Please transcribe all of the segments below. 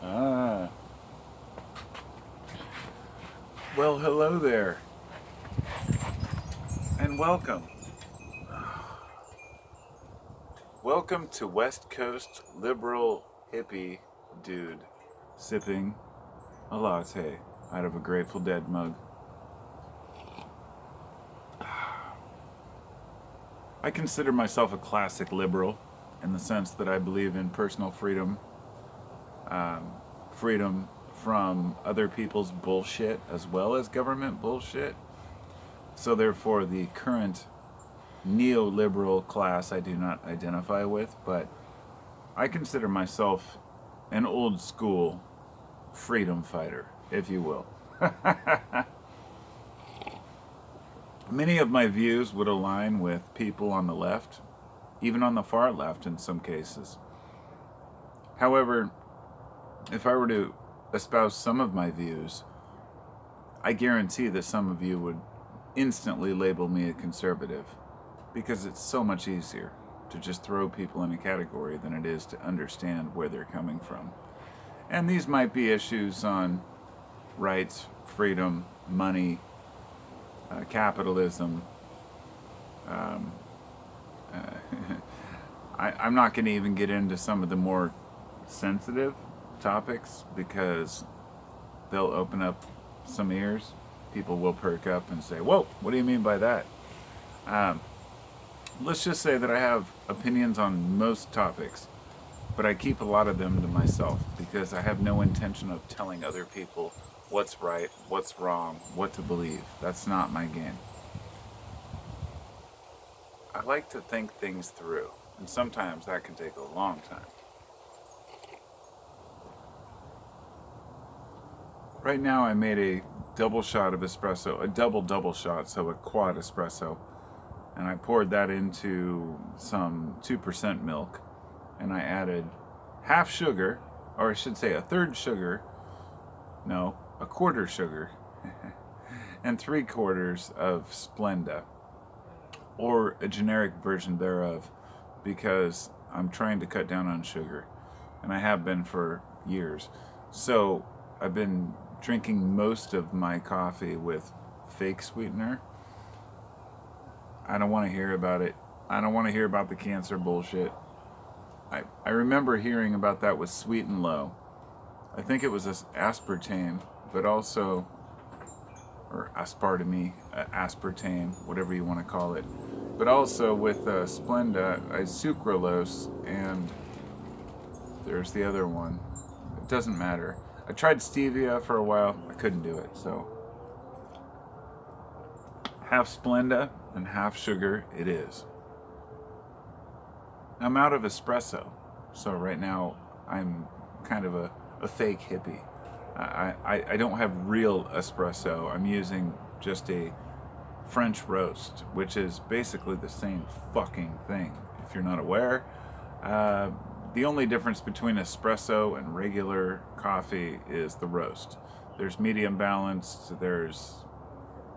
Ah, well, hello there, and welcome. Welcome to West Coast liberal hippie dude sipping a latte out of a Grateful Dead mug. I consider myself a classic liberal in the sense that I believe in personal freedom, freedom from other people's bullshit as well as government bullshit. So, therefore, the current neoliberal class I do not identify with, but I consider myself an old school freedom fighter, if you will. Many of my views would align with people on the left, even on the far left in some cases. However, if I were to espouse some of my views, I guarantee that some of you would instantly label me a conservative because it's so much easier to just throw people in a category than it is to understand where they're coming from. And these might be issues on rights, freedom, money, capitalism. Um, I'm not going to even get into some of the more sensitive topics because they'll open up some ears. People will perk up and say, "Whoa, what do you mean by that?" Um, let's just say that I have opinions on most topics, but I keep a lot of them to myself because I have no intention of telling other people what's right, what's wrong, what to believe. That's not my game. I like to think things through, and sometimes that can take a long time. Right now, I made a double shot of espresso, a double shot, so a quad espresso, and I poured that into some 2% milk, and I added half sugar, or I should say a third sugar, no, a quarter sugar, and 3/4 of Splenda, or a generic version thereof, because I'm trying to cut down on sugar, and I have been for years. So I've been drinking most of my coffee with fake sweetener. I don't want to hear about it. I don't want to hear about the cancer bullshit. I remember hearing about that with Sweet and Low. I think it was aspartame, but also, or aspartame, aspartame, whatever you want to call it. But also with Splenda, sucralose, and there's the other one. It doesn't matter. I tried stevia for a while. I couldn't do it. So half Splenda and half sugar it is. I'm out of espresso. So right now I'm kind of a fake hippie. I don't have real espresso. I'm using just a French roast, which is basically the same fucking thing. If you're not aware, the only difference between espresso and regular coffee is the roast. There's medium balanced, there's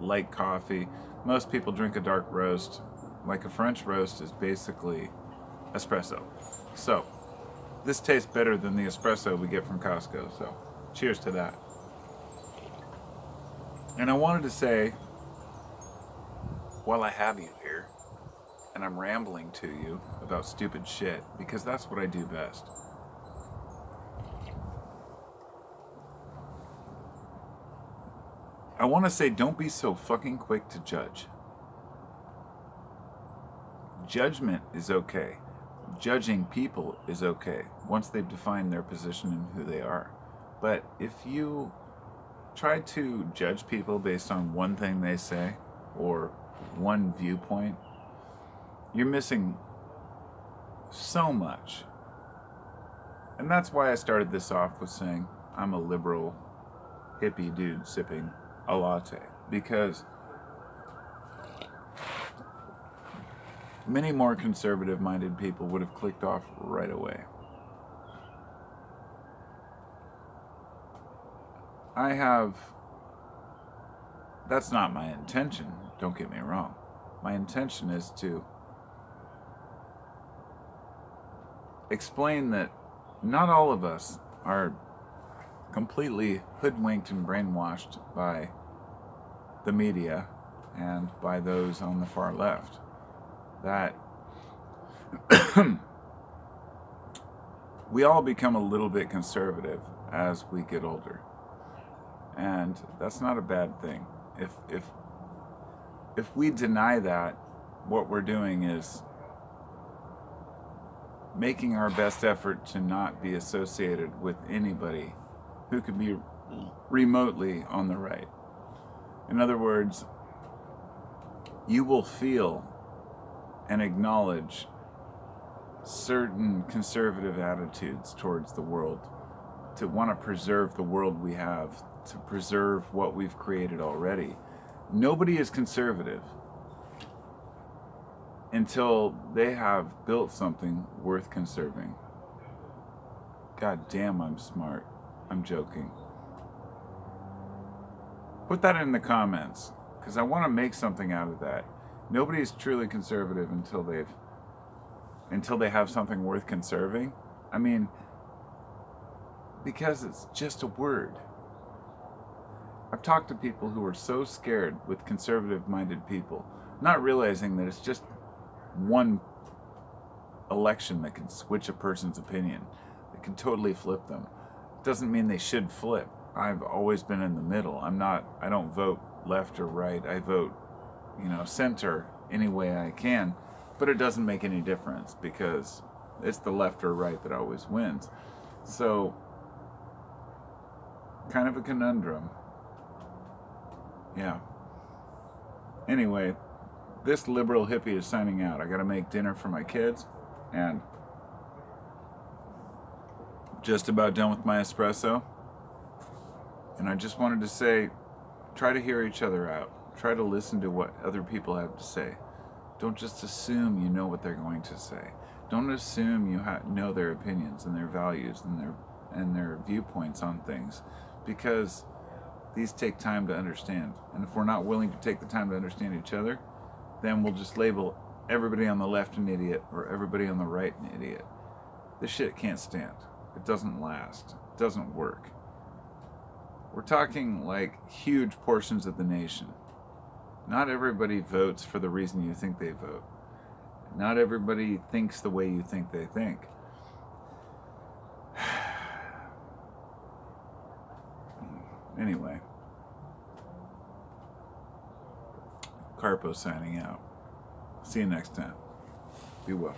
light coffee. Most people drink a dark roast. Like a French roast is basically espresso. So, this tastes better than the espresso we get from Costco. So, cheers to that. And I wanted to say, while I have you here, and I'm rambling to you about stupid shit, because that's what I do best. I want to say, don't be so fucking quick to judge. Judgment is okay. Judging people is okay once they've defined their position and who they are. But if you try to judge people based on one thing they say or one viewpoint, you're missing so much. And that's why I started this off with saying I'm a liberal hippie dude sipping a latte. Because many more conservative minded people would have clicked off right away. That's not my intention, don't get me wrong. My intention is to explain that not all of us are completely hoodwinked and brainwashed by the media and by those on the far left. That we all become a little bit conservative as we get older. And that's not a bad thing. If we deny that, what we're doing is making our best effort to not be associated with anybody who could be remotely on the right. In other words, you will feel and acknowledge certain conservative attitudes towards the world, to want to preserve the world we have, to preserve what we've created already. Nobody is conservative until they have built something worth conserving. God damn, I'm smart. I'm joking. Put that in the comments, because I want to make something out of that. Nobody is truly conservative until they have something worth conserving. I mean, because it's just a word. I've talked to people who are so scared with conservative-minded people, not realizing that it's just one election that can switch a person's opinion. It can totally flip them. It doesn't mean they should flip. I've always been in the middle. I don't vote left or right. I vote, center any way I can. But it doesn't make any difference because it's the left or right that always wins. So, kind of a conundrum. Yeah. Anyway, this liberal hippie is signing out. I gotta make dinner for my kids, and just about done with my espresso. And I just wanted to say, try to hear each other out. Try to listen to what other people have to say. Don't just assume you know what they're going to say. Don't assume you know their opinions and their values and their viewpoints on things, because these take time to understand. And if we're not willing to take the time to understand each other, then we'll just label everybody on the left an idiot or everybody on the right an idiot. This shit can't stand. It doesn't last. It doesn't work. We're talking like huge portions of the nation. Not everybody votes for the reason you think they vote. Not everybody thinks the way you think they think. Anyway, Carpo signing out. See you next time. Be well.